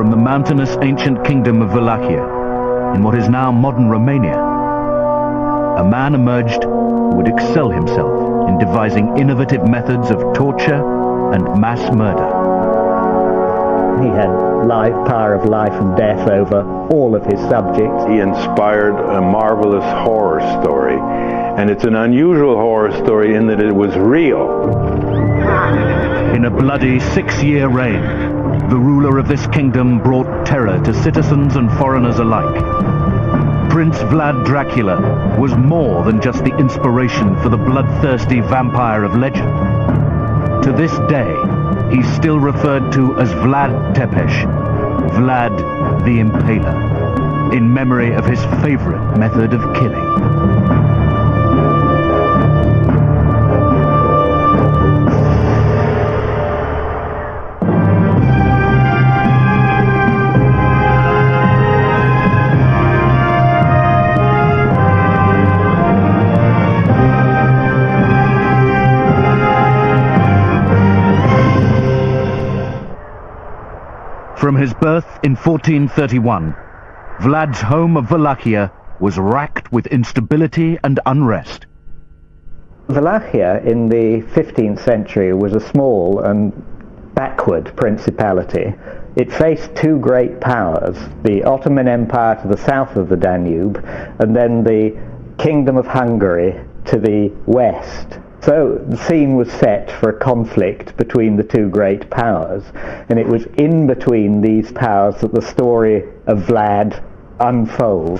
from the mountainous ancient kingdom of Wallachia, in what is now modern Romania, a man emerged who would excel himself in devising innovative methods of torture and mass murder. He had power of life and death over all of his subjects. He inspired a marvelous horror story, and it's an unusual horror story in that it was real. In a bloody 6-year reign, the ruler of this kingdom brought terror to citizens and foreigners alike. Prince Vlad Dracula was more than just the inspiration for the bloodthirsty vampire of legend. To this day, he's still referred to as Vlad Tepes, Vlad the Impaler, in memory of his favorite method of killing. From his birth in 1431, Vlad's home of Wallachia was racked with instability and unrest. Wallachia in the 15th century was a small and backward principality. It faced two great powers, the Ottoman Empire to the south of the Danube, and then the Kingdom of Hungary to the west. So the scene was set for a conflict between the two great powers, and it was in between these powers that the story of Vlad unfolds.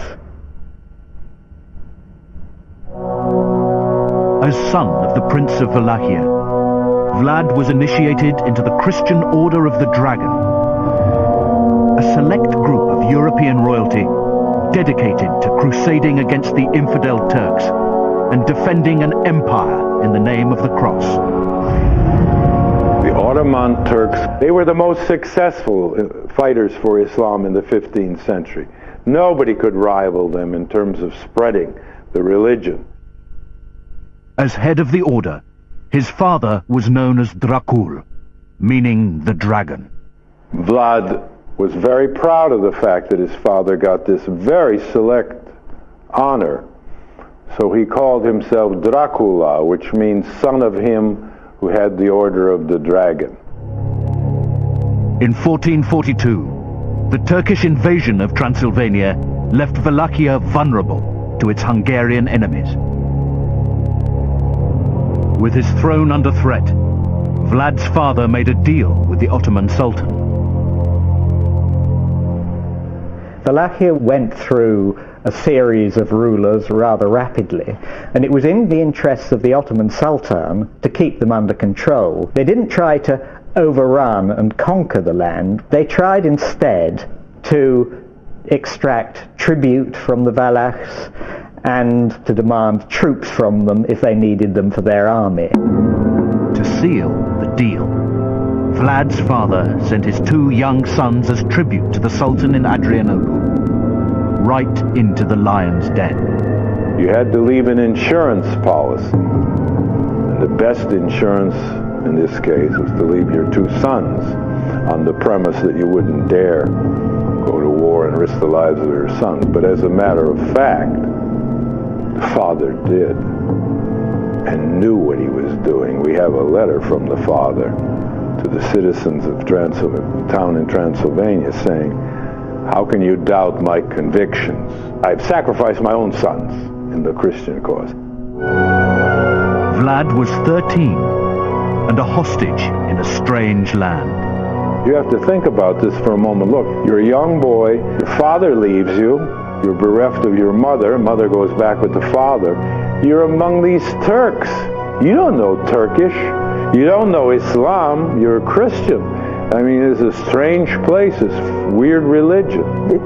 As son of the Prince of Wallachia, Vlad was initiated into the Christian Order of the Dragon, a select group of European royalty dedicated to crusading against the infidel Turks and defending an empire in the name of the cross. The Ottoman Turks, they were the most successful fighters for Islam in the 15th century. Nobody could rival them in terms of spreading the religion. As head of the order, his father was known as Dracul, meaning the dragon. Vlad was very proud of the fact that his father got this very select honor. So he called himself Dracula, which means son of him who had the Order of the Dragon. In 1442, the Turkish invasion of Transylvania left Wallachia vulnerable to its Hungarian enemies. With his throne under threat, Vlad's father made a deal with the Ottoman Sultan. Wallachia went through a series of rulers rather rapidly, and it was in the interests of the Ottoman Sultan to keep them under control. They didn't try to overrun and conquer the land. They tried instead to extract tribute from the Wallachs and to demand troops from them if they needed them for their army. To seal the deal, Vlad's father sent his 2 young sons as tribute to the Sultan in Adrianople, right into the lion's den. You had to leave an insurance policy. And the best insurance in this case was to leave your 2 sons on the premise that you wouldn't dare go to war and risk the lives of your sons. But as a matter of fact, the father did and knew what he was doing. We have a letter from the father to the citizens of town in Transylvania saying, "How can you doubt my convictions? I've sacrificed my own sons in the Christian cause." Vlad was 13 and a hostage in a strange land. You have to think about this for a moment. Look, you're a young boy, your father leaves you, you're bereft of your mother goes back with the father. You're among these Turks. You don't know Turkish. You don't know Islam. You're a Christian. I mean, it's a strange place, it's weird religion. It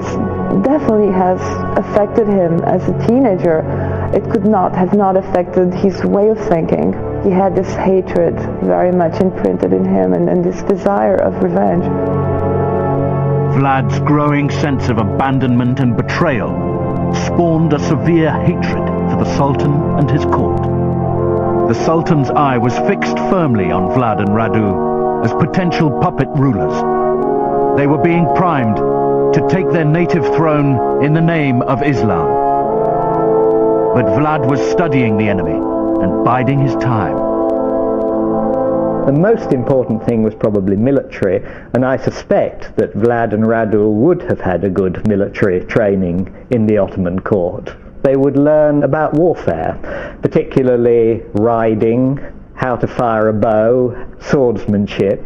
definitely has affected him as a teenager. It could not have not affected his way of thinking. He had this hatred very much imprinted in him and this desire of revenge. Vlad's growing sense of abandonment and betrayal spawned a severe hatred for the Sultan and his court. The Sultan's eye was fixed firmly on Vlad and Radu as potential puppet rulers. They were being primed to take their native throne in the name of Islam. But Vlad was studying the enemy and biding his time. The most important thing was probably military, and I suspect that Vlad and Radu would have had a good military training in the Ottoman court. They would learn about warfare, particularly riding, how to fire a bow, swordsmanship,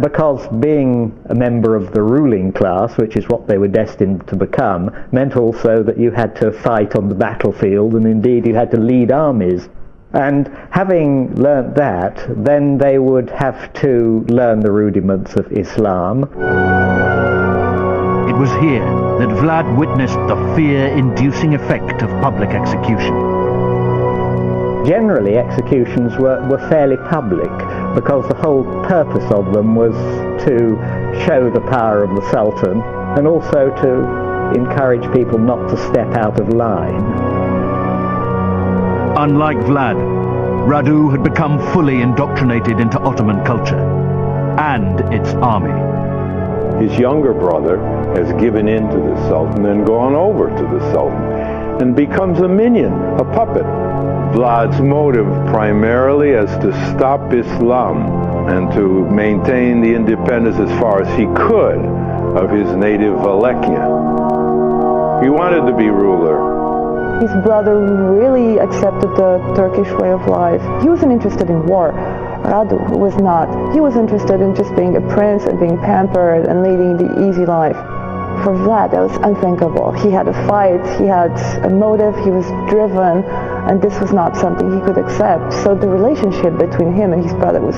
because being a member of the ruling class, which is what they were destined to become, meant also that you had to fight on the battlefield, and indeed you had to lead armies. And having learnt that, then they would have to learn the rudiments of Islam. It was here that Vlad witnessed the fear-inducing effect of public execution. Generally, executions were fairly public, because the whole purpose of them was to show the power of the Sultan, and also to encourage people not to step out of line. Unlike Vlad, Radu had become fully indoctrinated into Ottoman culture and its army. His younger brother has given in to the Sultan and gone over to the Sultan and becomes a minion, a puppet. Vlad's motive primarily is to stop Islam and to maintain the independence as far as he could of his native Wallachia. He wanted to be ruler. His brother really accepted the Turkish way of life. He wasn't interested in war. Radu was not. He was interested in just being a prince and being pampered and leading the easy life. For Vlad, that was unthinkable. He had a fight, he had a motive, he was driven, and this was not something he could accept. So the relationship between him and his brother was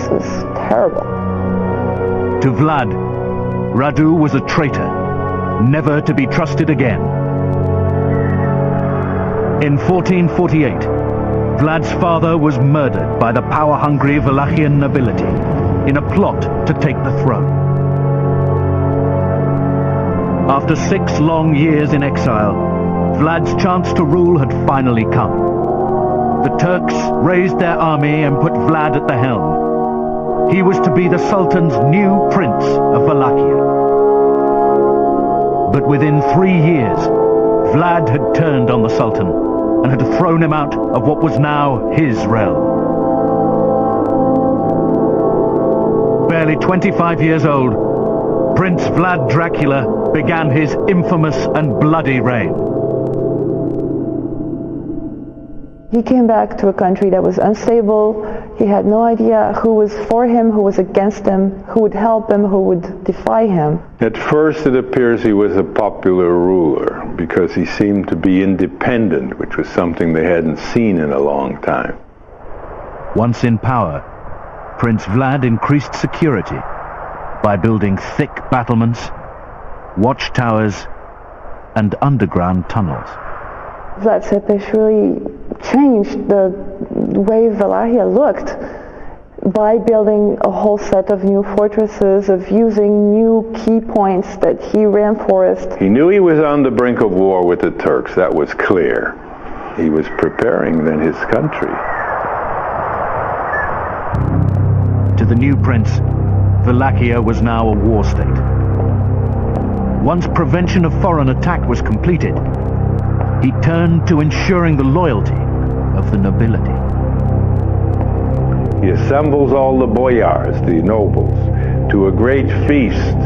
terrible. To Vlad, Radu was a traitor, never to be trusted again. In 1448, Vlad's father was murdered by the power-hungry Wallachian nobility in a plot to take the throne. After 6 long years in exile, Vlad's chance to rule had finally come. The Turks raised their army and put Vlad at the helm. He was to be the Sultan's new prince of Wallachia. But within 3 years, Vlad had turned on the Sultan and had thrown him out of what was now his realm. Barely 25 years old, Prince Vlad Dracula began his infamous and bloody reign. He came back to a country that was unstable. He had no idea who was for him, who was against him, who would help him, who would defy him. At first it appears he was a popular ruler because he seemed to be independent, which was something they hadn't seen in a long time. Once in power, Prince Vlad increased security by building thick battlements, watchtowers, and underground tunnels. Vlad Tepes really changed the way Wallachia looked by building a whole set of new fortresses, of using new key points that he reinforced. He knew he was on the brink of war with the Turks, that was clear. He was preparing then his country. To the new prince, Wallachia was now a war state. Once prevention of foreign attack was completed, he turned to ensuring the loyalty of the nobility. He assembles all the boyars, the nobles, to a great feast,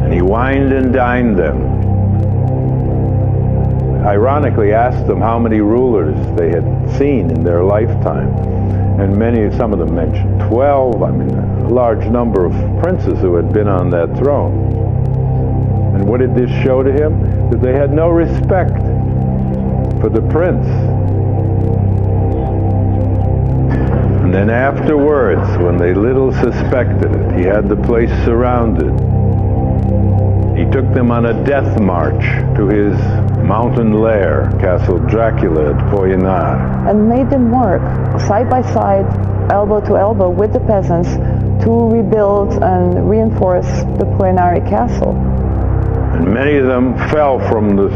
and he wined and dined them. Ironically asked them how many rulers they had seen in their lifetime, and some of them mentioned 12, a large number of princes who had been on that throne. And what did this show to him? That they had no respect for the prince. And then afterwards, when they little suspected it, he had the place surrounded. He took them on a death march to his mountain lair, Castle Dracula at Poyanar. And made them work side by side, elbow to elbow with the peasants to rebuild and reinforce the Poyanar castle. And many of them fell from the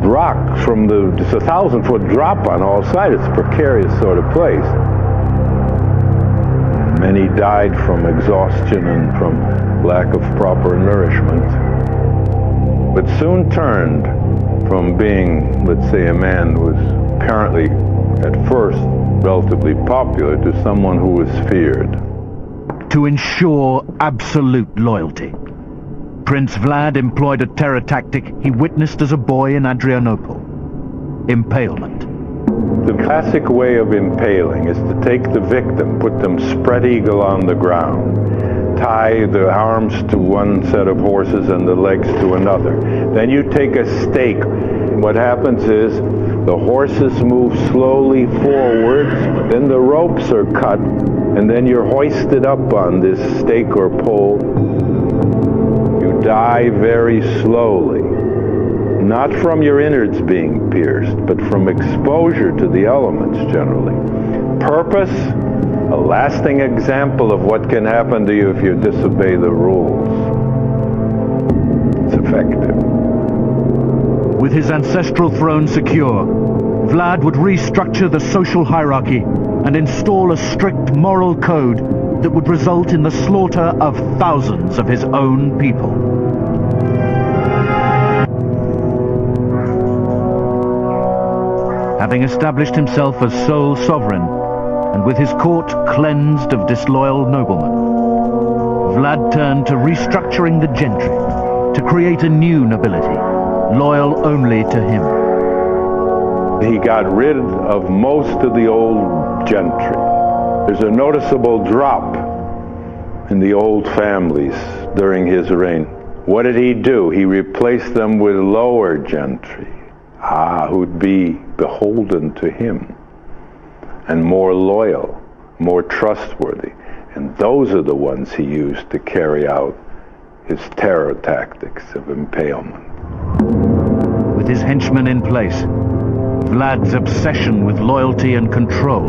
rock, from it's a 1,000-foot drop on all sides. It's a precarious sort of place. Many died from exhaustion and from lack of proper nourishment, but soon turned from being, let's say, a man who was apparently at first relatively popular to someone who was feared. To ensure absolute loyalty, Prince Vlad employed a terror tactic he witnessed as a boy in Adrianople: impalement. The classic way of impaling is to take the victim, put them spread eagle on the ground, tie the arms to one set of horses and the legs to another. Then you take a stake. What happens is the horses move slowly forward, then the ropes are cut, and then you're hoisted up on this stake or pole. You die very slowly, not from your innards being pierced, but from exposure to the elements generally. Purpose, a lasting example of what can happen to you if you disobey the rules. It's effective. With his ancestral throne secure, Vlad would restructure the social hierarchy and install a strict moral code that would result in the slaughter of thousands of his own people. Having established himself as sole sovereign, and with his court cleansed of disloyal noblemen, Vlad turned to restructuring the gentry to create a new nobility, loyal only to him. He got rid of most of the old gentry. There's a noticeable drop in the old families during his reign. What did he do? He replaced them with lower gentry, who'd be beholden to him and more loyal, more trustworthy. And those are the ones he used to carry out his terror tactics of impalement. With his henchmen in place, Vlad's obsession with loyalty and control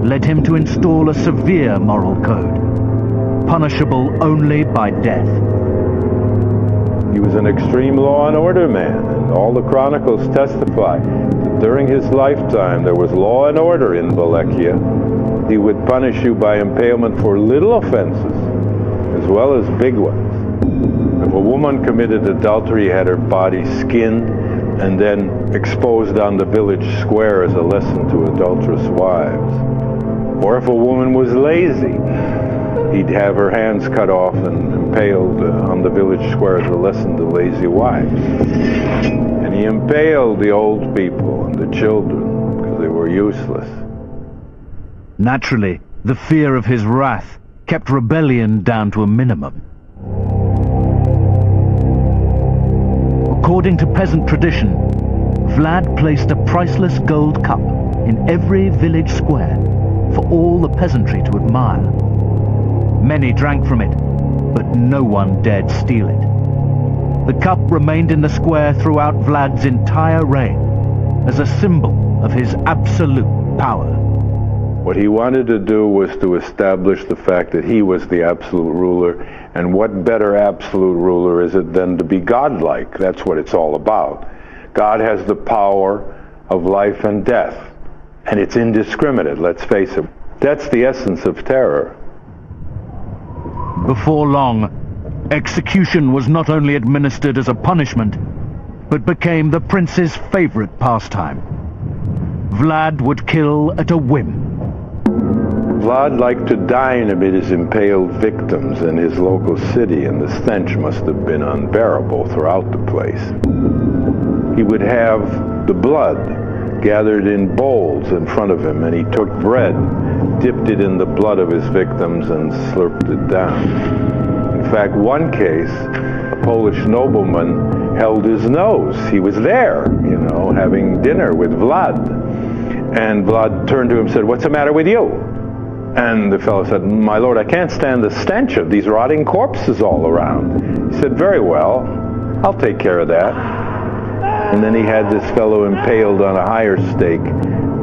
led him to install a severe moral code, punishable only by death. He was an extreme law and order man, and all the chronicles testify that during his lifetime there was law and order in Wallachia. He would punish you by impalement for little offenses as well as big ones. If a woman committed adultery, he had her body skinned and then exposed on the village square as a lesson to adulterous wives. Or if a woman was lazy, he'd have her hands cut off and impaled on the village square as a lesson to lazy wives. And he impaled the old people and the children because they were useless. Naturally, the fear of his wrath kept rebellion down to a minimum. According to peasant tradition, Vlad placed a priceless gold cup in every village square for all the peasantry to admire. Many drank from it, but no one dared steal it. The cup remained in the square throughout Vlad's entire reign as a symbol of his absolute power. What he wanted to do was to establish the fact that he was the absolute ruler, and what better absolute ruler is it than to be godlike? That's what it's all about. God has the power of life and death, and it's indiscriminate, let's face it. That's the essence of terror. Before long, execution was not only administered as a punishment, but became the prince's favorite pastime. Vlad would kill at a whim. Vlad liked to dine amid his impaled victims in his local city, and the stench must have been unbearable throughout the place. He would have the blood gathered in bowls in front of him, and he took bread, dipped it in the blood of his victims, and slurped it down. In fact, one case, a Polish nobleman held his nose. He was there, having dinner with Vlad. And Vlad turned to him and said, "What's the matter with you?" And the fellow said, "My lord, I can't stand the stench of these rotting corpses all around." He said, "Very well, I'll take care of that." And then he had this fellow impaled on a higher stake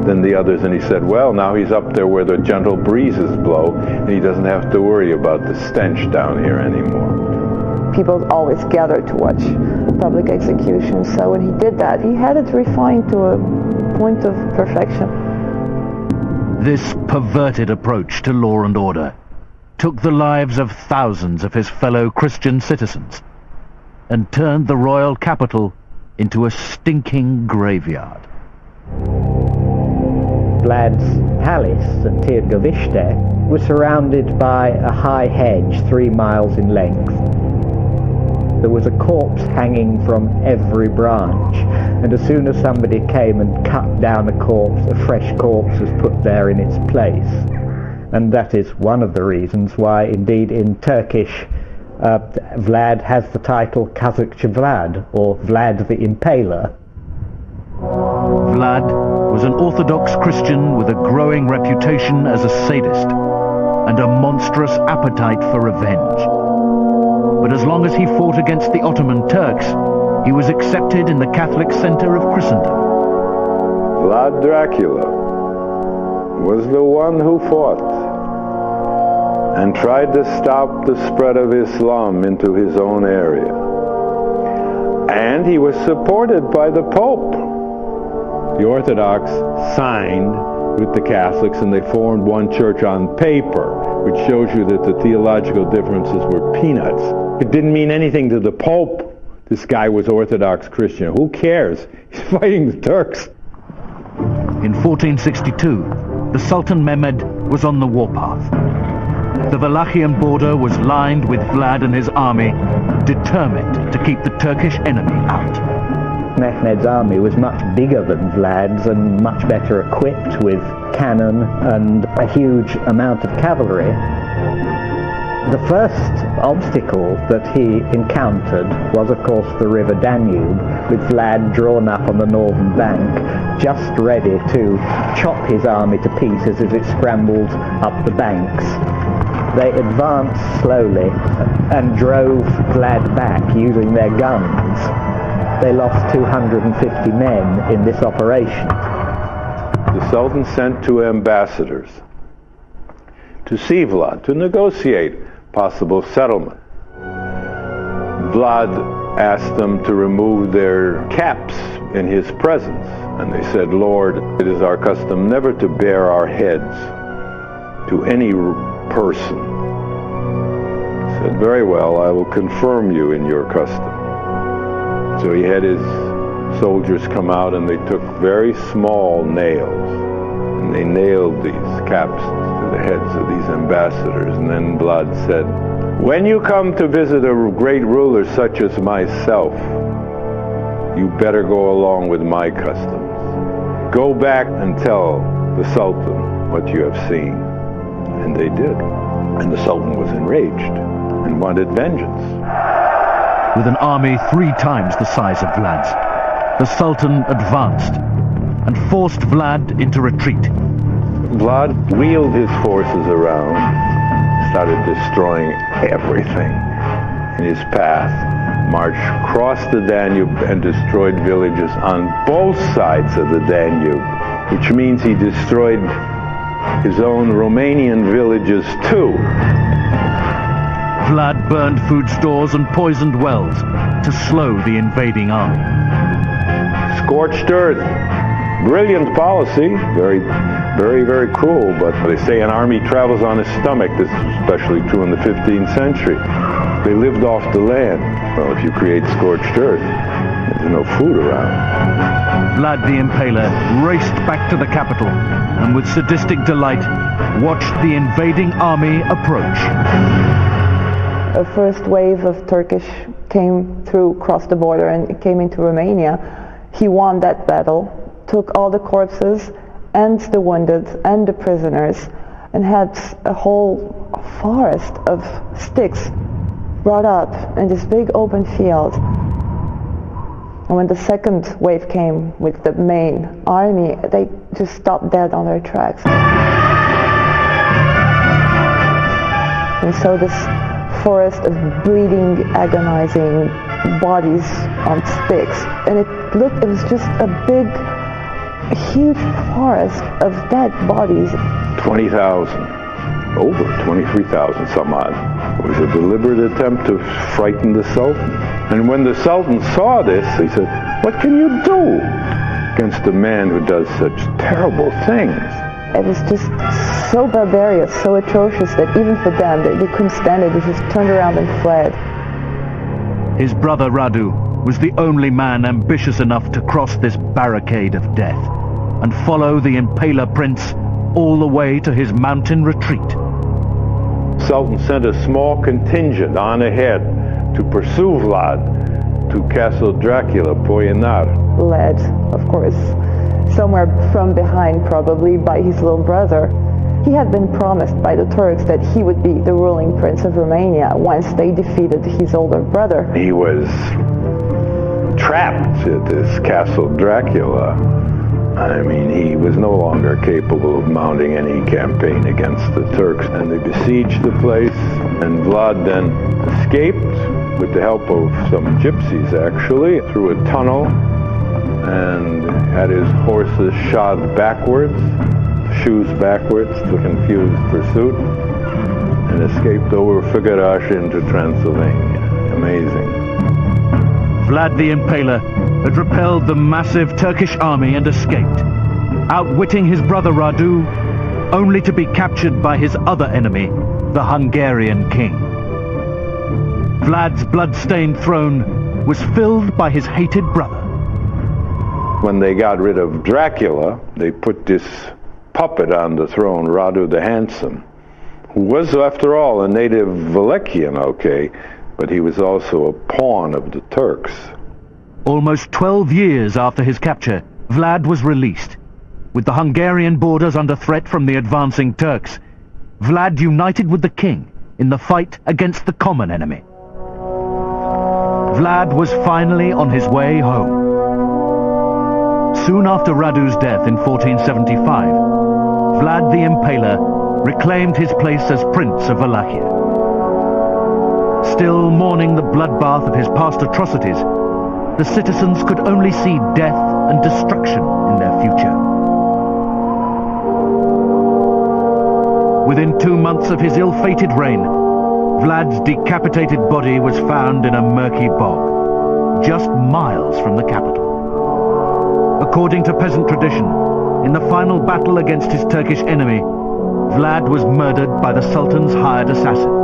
than the others, and he said, "Well, now he's up there where the gentle breezes blow, and he doesn't have to worry about the stench down here anymore." People always gathered to watch public executions, so when he did that, he had it refined to a point of perfection. This perverted approach to law and order took the lives of thousands of his fellow Christian citizens and turned the royal capital into a stinking graveyard. Vlad's palace at Târgoviște was surrounded by a high hedge 3 miles in length. There was a corpse hanging from every branch, and as soon as somebody came and cut down a corpse, a fresh corpse was put there in its place. And that is one of the reasons why, indeed, in Turkish, Vlad has the title Kazakçı Vlad, or Vlad the Impaler. Vlad was an Orthodox Christian with a growing reputation as a sadist and a monstrous appetite for revenge. But as long as he fought against the Ottoman Turks, he was accepted in the Catholic center of Christendom. Vlad Dracula was the one who fought and tried to stop the spread of Islam into his own area. And he was supported by the Pope. The Orthodox signed with the Catholics and they formed one church on paper, which shows you that the theological differences were peanuts. It didn't mean anything to the Pope. This guy was Orthodox Christian. Who cares? He's fighting the Turks. In 1462, the Sultan Mehmed was on the warpath. The Wallachian border was lined with Vlad and his army, determined to keep the Turkish enemy out. Mehmed's army was much bigger than Vlad's and much better equipped with cannon and a huge amount of cavalry. The first obstacle that he encountered was, of course, the river Danube, with Vlad drawn up on the northern bank, just ready to chop his army to pieces as it scrambled up the banks. They advanced slowly and drove Vlad back using their guns. They lost 250 men in this operation. The Sultan sent 2 ambassadors to see Vlad, to negotiate possible settlement. Vlad asked them to remove their caps in his presence, and they said, "Lord, it is our custom never to bare our heads to any person." He said, "Very well, I will confirm you in your custom." So he had his soldiers come out and they took very small nails and they nailed these caps to the heads of these ambassadors. And then Vlad said, "When you come to visit a great ruler such as myself, you better go along with my customs. Go back and tell the Sultan what you have seen." And they did. And the Sultan was enraged and wanted vengeance. With an army 3 times the size of Vlad's, the Sultan advanced and forced Vlad into retreat. Vlad wheeled his forces around, started destroying everything in his path, marched across the Danube and destroyed villages on both sides of the Danube, which means he destroyed his own Romanian villages too. Vlad burned food stores and poisoned wells to slow the invading army. Scorched earth. Brilliant policy. Very, very, very cruel, but they say an army travels on its stomach. This is especially true in the 15th century. They lived off the land. Well, if you create scorched earth, there's no food around. Vlad the Impaler raced back to the capital and with sadistic delight watched the invading army approach. A first wave of Turkish came through, crossed the border and came into Romania. He won that battle, took all the corpses and the wounded and the prisoners, and had a whole forest of sticks brought up in this big open field. And when the second wave came with the main army, they just stopped dead on their tracks. And so this forest of bleeding, agonizing bodies on sticks, and it was just a big, huge forest of dead bodies. 20,000, over 23,000 some odd. It was a deliberate attempt to frighten the Sultan. And when the Sultan saw this, he said, "What can you do against a man who does such terrible things?" It was just so barbarous, so atrocious that even for them, they couldn't stand it. They just turned around and fled. His brother Radu was the only man ambitious enough to cross this barricade of death and follow the Impaler Prince all the way to his mountain retreat. Sultan sent a small contingent on ahead to pursue Vlad to Castle Dracula, Poyanar. Led, of course, somewhere from behind probably by his little brother. He had been promised by the Turks that he would be the ruling prince of Romania once they defeated his older brother. He was trapped at this Castle Dracula. I mean, he was no longer capable of mounting any campaign against the Turks, and they besieged the place, and Vlad then escaped with the help of some gypsies, actually, through a tunnel, and had his horses shod backwards, shoes backwards to confuse pursuit, and escaped over Figarash into Transylvania. Amazing. Vlad the Impaler had repelled the massive Turkish army and escaped, outwitting his brother Radu, only to be captured by his other enemy, the Hungarian king. Vlad's blood-stained throne was filled by his hated brother. When they got rid of Dracula, they put this puppet on the throne, Radu the Handsome, who was, after all, a native Wallachian, okay, but he was also a pawn of the Turks. Almost 12 years after his capture, Vlad was released. With the Hungarian borders under threat from the advancing Turks, Vlad united with the king in the fight against the common enemy. Vlad was finally on his way home. Soon after Radu's death in 1475, Vlad the Impaler reclaimed his place as Prince of Wallachia. Still mourning the bloodbath of his past atrocities, the citizens could only see death and destruction in their future. Within 2 months of his ill-fated reign, Vlad's decapitated body was found in a murky bog, just miles from the capital. According to peasant tradition, in the final battle against his Turkish enemy, Vlad was murdered by the Sultan's hired assassin.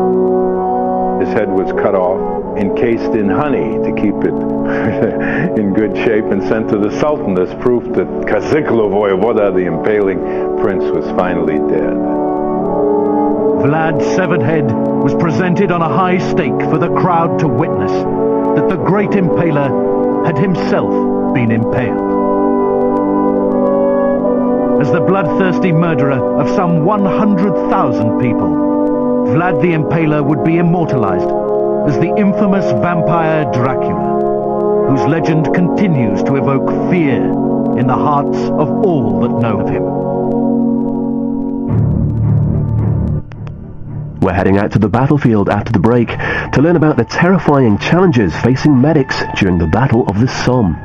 His head was cut off, encased in honey to keep it in good shape, and sent to the Sultan as proof that Kaziklo Voyevoda, the impaling prince, was finally dead. Vlad's severed head was presented on a high stake for the crowd to witness that the great impaler had himself been impaled. As the bloodthirsty murderer of some 100,000 people, Vlad the Impaler would be immortalized as the infamous vampire Dracula, whose legend continues to evoke fear in the hearts of all that know of him. We're heading out to the battlefield after the break to learn about the terrifying challenges facing medics during the Battle of the Somme.